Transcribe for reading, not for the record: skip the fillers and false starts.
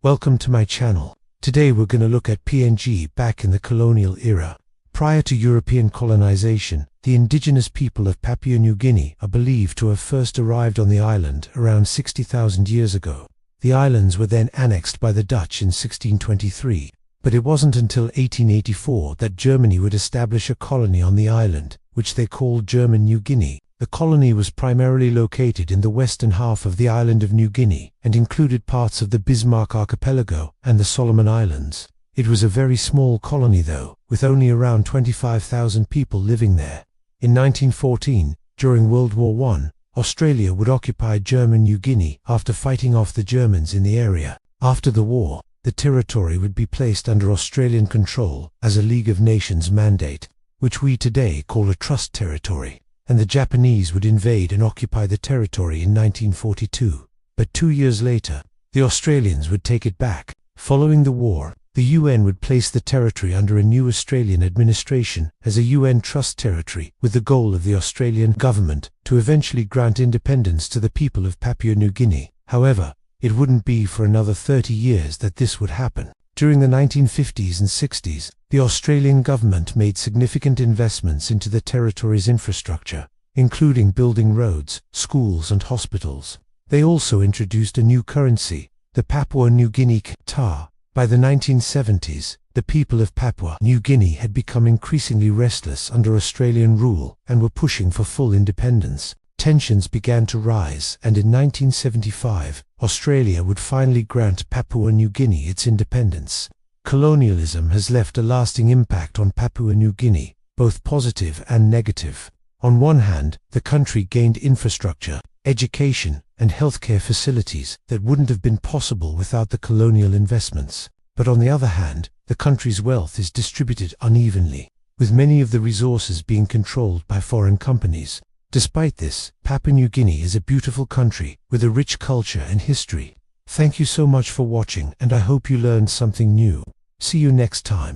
Welcome to my channel. Today we're going to look at PNG back in the colonial era. Prior to European colonization, the indigenous people of Papua New Guinea are believed to have first arrived on the island around 60,000 years ago. The islands were then annexed by the Dutch in 1623, but it wasn't until 1884 that Germany would establish a colony on the island, which they called German New Guinea. The colony was primarily located in the western half of the island of New Guinea and included parts of the Bismarck Archipelago and the Solomon Islands. It was a very small colony though, with only around 25,000 people living there. In 1914, during World War I, Australia would occupy German New Guinea after fighting off the Germans in the area. After the war, the territory would be placed under Australian control as a League of Nations mandate, which we today call a trust territory, and the Japanese would invade and occupy the territory in 1942. But 2 years later, the Australians would take it back. Following the war, the UN would place the territory under a new Australian administration as a UN trust territory, with the goal of the Australian government to eventually grant independence to the people of Papua New Guinea. However, it wouldn't be for another 30 years that this would happen. During the 1950s and 60s, the Australian government made significant investments into the territory's infrastructure, including building roads, schools and hospitals. They also introduced a new currency, the Papua New Guinea ta. By the 1970s, the people of Papua New Guinea had become increasingly restless under Australian rule and were pushing for full independence. Tensions began to rise, and in 1975, Australia would finally grant Papua New Guinea its independence. Colonialism has left a lasting impact on Papua New Guinea, both positive and negative. On one hand, the country gained infrastructure, education, and healthcare facilities that wouldn't have been possible without the colonial investments. But on the other hand, the country's wealth is distributed unevenly, with many of the resources being controlled by foreign companies. Despite this, Papua New Guinea is a beautiful country with a rich culture and history. Thank you so much for watching, and I hope you learned something new. See you next time.